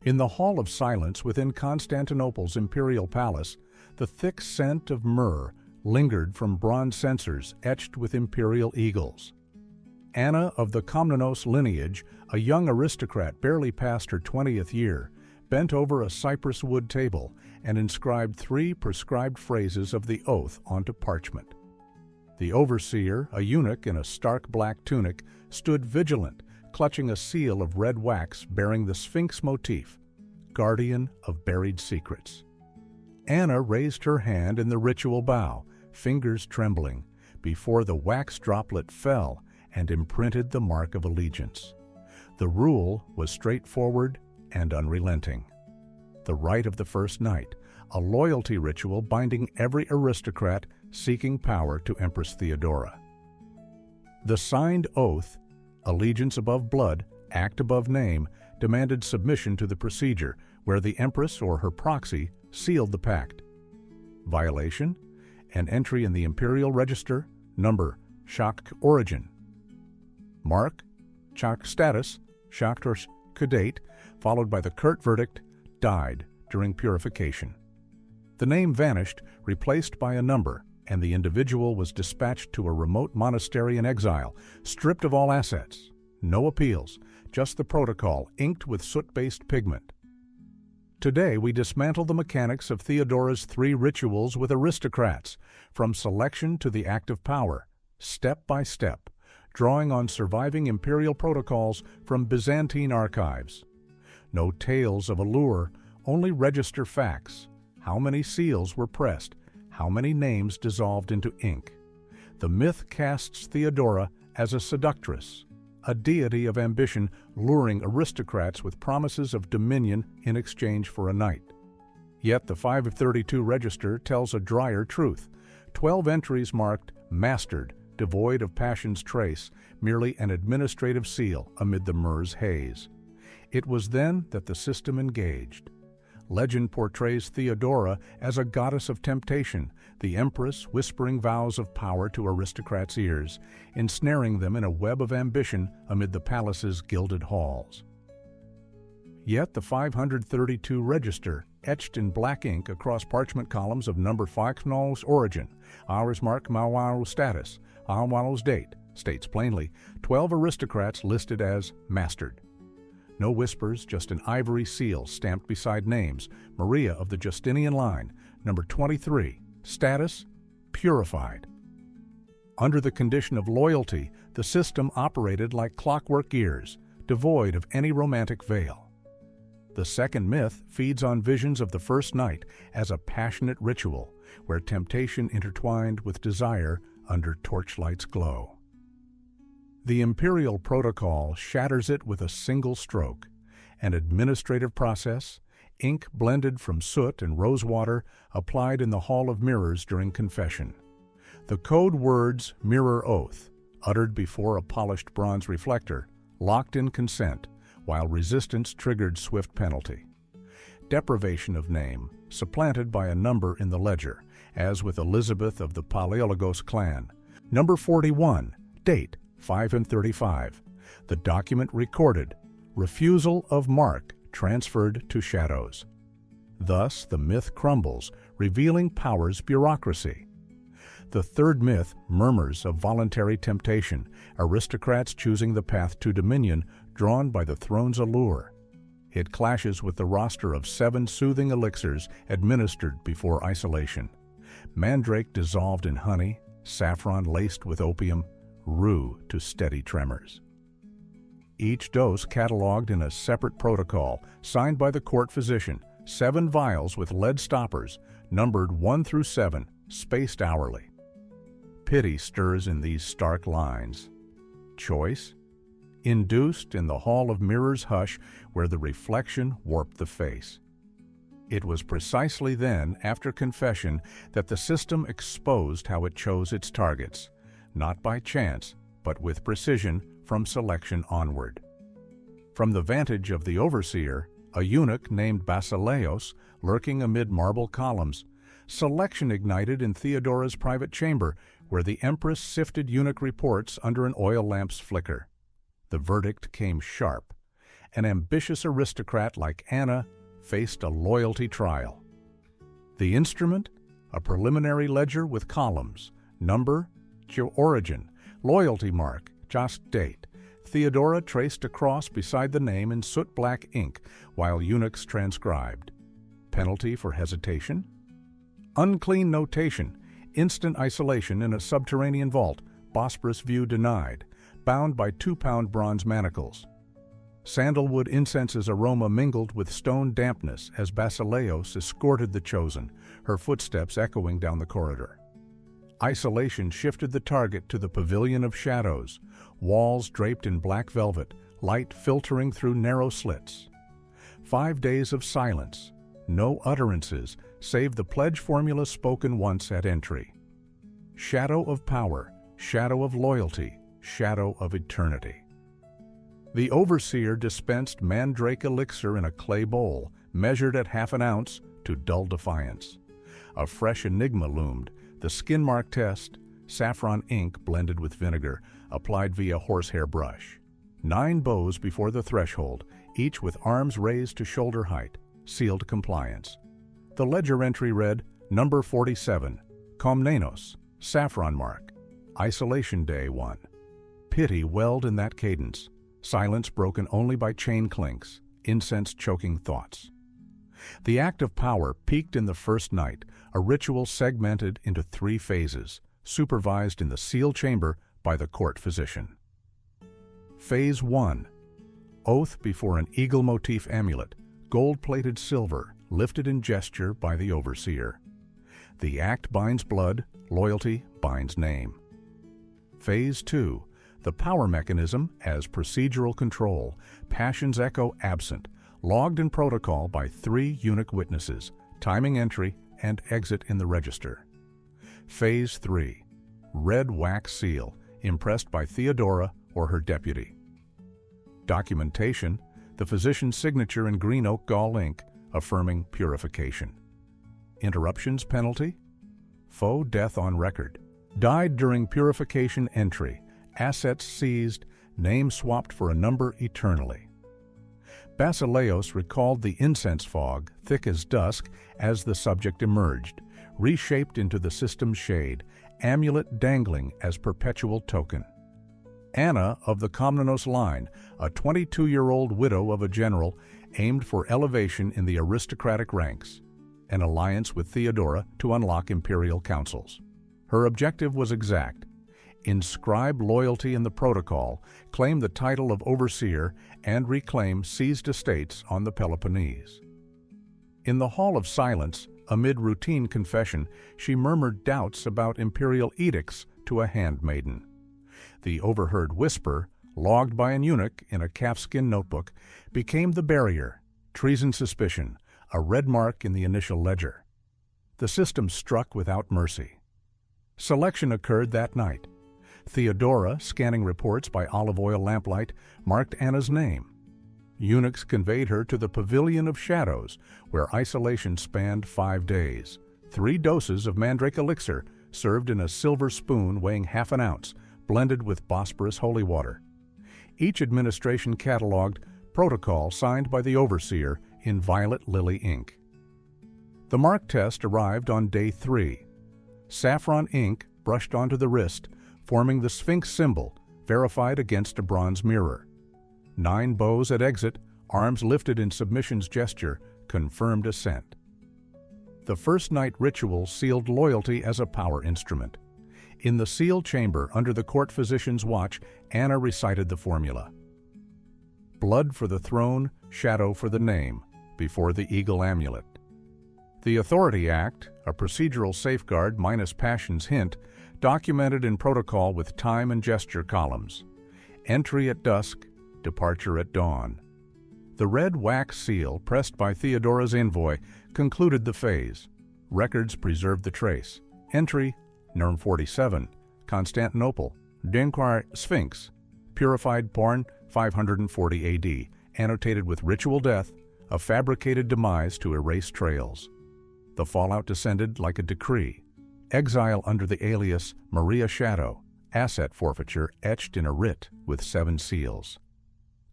In the Hall of Silence within Constantinople's imperial palace, the thick scent of myrrh lingered from bronze censers etched with imperial eagles. Anna of the Komnenos lineage, a young aristocrat barely past her 20th year, bent over a cypress wood table and inscribed 3 prescribed phrases of the oath onto parchment. The overseer, a eunuch in a stark black tunic, stood vigilant, clutching a seal of red wax bearing the Sphinx motif, guardian of buried secrets. Anna raised her hand in the ritual bow, fingers trembling, before the wax droplet fell and imprinted the mark of allegiance. The rule was straightforward and unrelenting. The rite of the first night, a loyalty ritual binding every aristocrat seeking power to Empress Theodora. The signed oath, allegiance above blood, act above name, demanded submission to the procedure where the Empress or her proxy sealed the pact. Violation: an entry in the imperial register, number, Shak origin. Mark, Shak status, Shaktor's date, followed by the curt verdict, died during purification. The name vanished, replaced by a number, and the individual was dispatched to a remote monastery in exile, stripped of all assets. No appeals, just the protocol inked with soot-based pigment. Today, we dismantle the mechanics of Theodora's 3 rituals with aristocrats, from selection to the act of power, step by step, drawing on surviving imperial protocols from Byzantine archives. No tales of allure, only register facts. How many seals were pressed? How many names dissolved into ink? The myth casts Theodora as a seductress, a deity of ambition luring aristocrats with promises of dominion in exchange for a night. Yet the 532 register tells a drier truth. 12 entries marked mastered, devoid of passion's trace, merely an administrative seal amid the myrrh's haze. It was then that the system engaged. Legend portrays Theodora as a goddess of temptation, the empress whispering vows of power to aristocrats' ears, ensnaring them in a web of ambition amid the palace's gilded halls. Yet the 532 register, etched in black ink across parchment columns of number 5's origin, hours mark Mawalo's status, Mawalo's date, states plainly 12 aristocrats listed as mastered. No whispers, just an ivory seal stamped beside names. Maria of the Justinian line, number 23, status, purified. Under the condition of loyalty, the system operated like clockwork gears, devoid of any romantic veil. The second myth feeds on visions of the first night as a passionate ritual, where temptation intertwined with desire under torchlight's glow. The imperial protocol shatters it with a single stroke, an administrative process, ink blended from soot and rosewater applied in the Hall of Mirrors during confession. The code words mirror oath, uttered before a polished bronze reflector, locked in consent, while resistance triggered swift penalty. Deprivation of name, supplanted by a number in the ledger, as with Elizabeth of the Palaiologos clan. Number 41, date 5/35. The document recorded, refusal of mark transferred to shadows. Thus, the myth crumbles, revealing power's bureaucracy. The third myth murmurs of voluntary temptation, aristocrats choosing the path to dominion drawn by the throne's allure. It clashes with the roster of 7 soothing elixirs administered before isolation. Mandrake dissolved in honey, saffron laced with opium, rue to steady tremors. Each dose cataloged in a separate protocol, signed by the court physician, 7 vials with lead stoppers, numbered 1 through 7, spaced hourly. Pity stirs in these stark lines. Choice? Induced in the Hall of Mirrors' hush where the reflection warped the face. It was precisely then, after confession, that the system exposed how it chose its targets, not by chance, but with precision from selection onward. From the vantage of the overseer, a eunuch named Basileos, lurking amid marble columns, selection ignited in Theodora's private chamber, where the empress sifted eunuch reports under an oil lamp's flicker. The verdict came sharp. an ambitious aristocrat like Anna faced a loyalty trial. The instrument? A preliminary ledger with columns, number, origin, loyalty mark, just date. Theodora traced a cross beside the name in soot-black ink, while eunuchs transcribed. Penalty for hesitation? Unclean notation, instant isolation in a subterranean vault, Bosporus view denied, bound by 2-pound bronze manacles. Sandalwood incense's aroma mingled with stone dampness as Basileos escorted the chosen, her footsteps echoing down the corridor. Isolation shifted the target to the Pavilion of Shadows, walls draped in black velvet, light filtering through narrow slits. 5 days of silence, no utterances, save the pledge formula spoken once at entry. Shadow of power, shadow of loyalty, shadow of eternity. The overseer dispensed mandrake elixir in a clay bowl, measured at half an ounce, to dull defiance. A fresh enigma loomed, the skin mark test, saffron ink blended with vinegar, applied via horsehair brush. 9 bows before the threshold, each with arms raised to shoulder height, sealed compliance. The ledger entry read, Number 47, Komnenos, saffron mark, Isolation Day 1. Pity welled in that cadence, silence broken only by chain clinks, incense choking thoughts. The act of power peaked in the first night, a ritual segmented into 3 phases, supervised in the sealed chamber by the court physician. Phase 1. Oath before an eagle motif amulet, gold-plated silver, lifted in gesture by the overseer. The act binds blood, loyalty binds name. Phase 2. The power mechanism as procedural control, passion's echo absent, logged in protocol by 3 eunuch witnesses, timing entry and exit in the register. Phase 3. Red wax seal, impressed by Theodora or her deputy. Documentation, the physician's signature in green oak gall ink, affirming purification. Interruptions penalty? Faux death on record. Died during purification entry. Assets seized, name swapped for a number eternally. Basileos recalled the incense fog, thick as dusk, as the subject emerged, reshaped into the system's shade, amulet dangling as perpetual token. Anna of the Komnenos line, a 22-year-old widow of a general, aimed for elevation in the aristocratic ranks, an alliance with Theodora to unlock imperial councils. Her objective was exact. Inscribe loyalty in the protocol, claim the title of overseer, and reclaim seized estates on the Peloponnese. In the Hall of Silence, amid routine confession, she murmured doubts about imperial edicts to a handmaiden. The overheard whisper, logged by an eunuch in a calfskin notebook, became the barrier, treason suspicion, a red mark in the initial ledger. The system struck without mercy. Selection occurred that night. Theodora, scanning reports by olive oil lamplight, marked Anna's name. Eunuchs conveyed her to the Pavilion of Shadows, where isolation spanned 5 days. 3 doses of mandrake elixir, served in a silver spoon weighing half an ounce, blended with Bosporus holy water. Each administration catalogued, protocol signed by the overseer in violet lily ink. The mark test arrived on day 3. Saffron ink brushed onto the wrist, forming the Sphinx symbol, verified against a bronze mirror. 9 bows at exit, arms lifted in submission's gesture, confirmed assent. The first night ritual sealed loyalty as a power instrument. In the sealed chamber under the court physician's watch, Anna recited the formula. Blood for the throne, shadow for the name, before the eagle amulet. The Authority Act, a procedural safeguard minus passion's hint, documented in protocol with time and gesture columns. Entry at dusk, departure at dawn. The red wax seal, pressed by Theodora's envoy, concluded the phase. Records preserved the trace. Entry, Norm 47, Constantinople, Denquire Sphinx, purified porn 540 AD, annotated with ritual death, a fabricated demise to erase trails. The fallout descended like a decree. Exile under the alias Maria Shadow, asset forfeiture etched in a writ with 7 seals.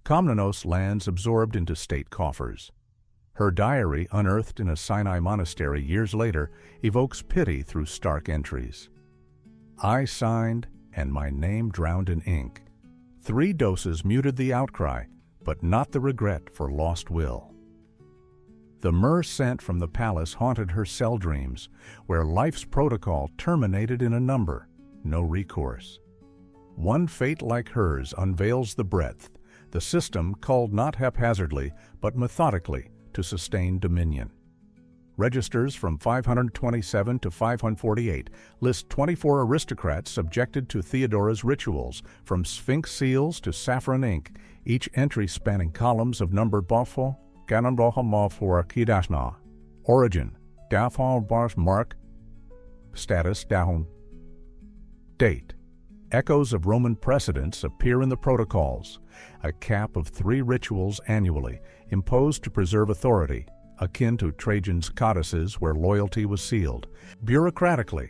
Komnenos lands absorbed into state coffers. Her diary, unearthed in a Sinai monastery years later, evokes pity through stark entries. I signed, and my name drowned in ink. 3 doses muted the outcry, but not the regret for lost will. The myrrh scent from the palace haunted her cell dreams, where life's protocol terminated in a number, no recourse. One fate like hers unveils the breadth, the system culled not haphazardly, but methodically to sustain dominion. Registers from 527 to 548 list 24 aristocrats subjected to Theodora's rituals, from sphinx seals to saffron ink, each entry spanning columns of numbered bofo, for kidashna. Origin, dafon bars mark, status dahon. Date. Echoes of Roman precedents appear in the protocols, a cap of 3 rituals annually, imposed to preserve authority, akin to Trajan's codices where loyalty was sealed. Bureaucratically,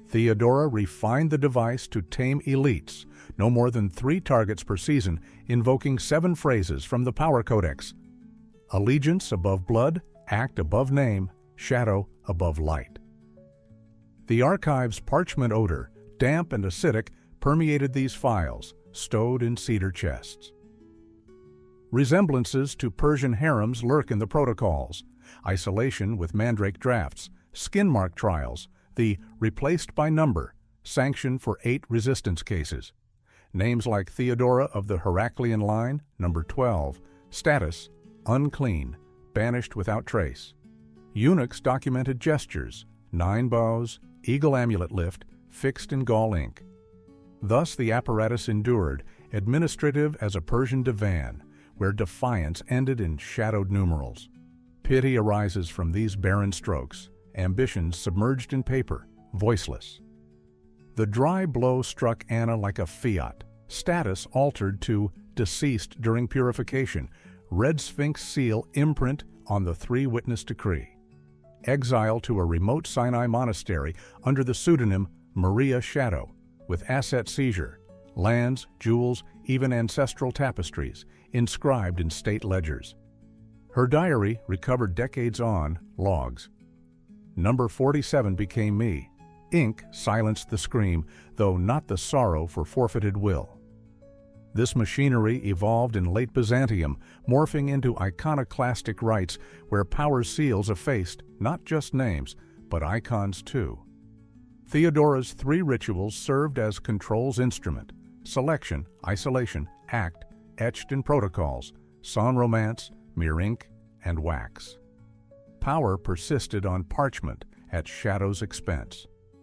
Theodora refined the device to tame elites, no more than 3 targets per season, invoking 7 phrases from the Power Codex. Allegiance above blood, act above name, shadow above light. The archive's parchment odor, damp and acidic, permeated these files, stowed in cedar chests. Resemblances to Persian harems lurk in the protocols: isolation with mandrake drafts, skin mark trials, the replaced by number, sanction for 8 resistance cases. Names like Theodora of the Heraclean line, number 12, status, unclean, banished without trace. Eunuchs documented gestures, 9 bows, eagle amulet lift, fixed in gall ink. Thus the apparatus endured, administrative as a Persian divan, where defiance ended in shadowed numerals. Pity arises from these barren strokes, ambitions submerged in paper, voiceless. The dry blow struck Anna like a fiat, status altered to deceased during purification, red sphinx seal imprint on the 3-witness decree. Exile to a remote Sinai monastery under the pseudonym Maria Shadow, with asset seizure, lands, jewels, even ancestral tapestries, inscribed in state ledgers. Her diary, recovered decades on, logs. Number 47 became me. Ink silenced the scream, though not the sorrow for forfeited will. This machinery evolved in late Byzantium, morphing into iconoclastic rites where power seals effaced not just names, but icons too. Theodora's 3 rituals served as control's instrument: selection, isolation, act, etched in protocols, sans romance, mere ink, and wax. Power persisted on parchment at shadow's expense.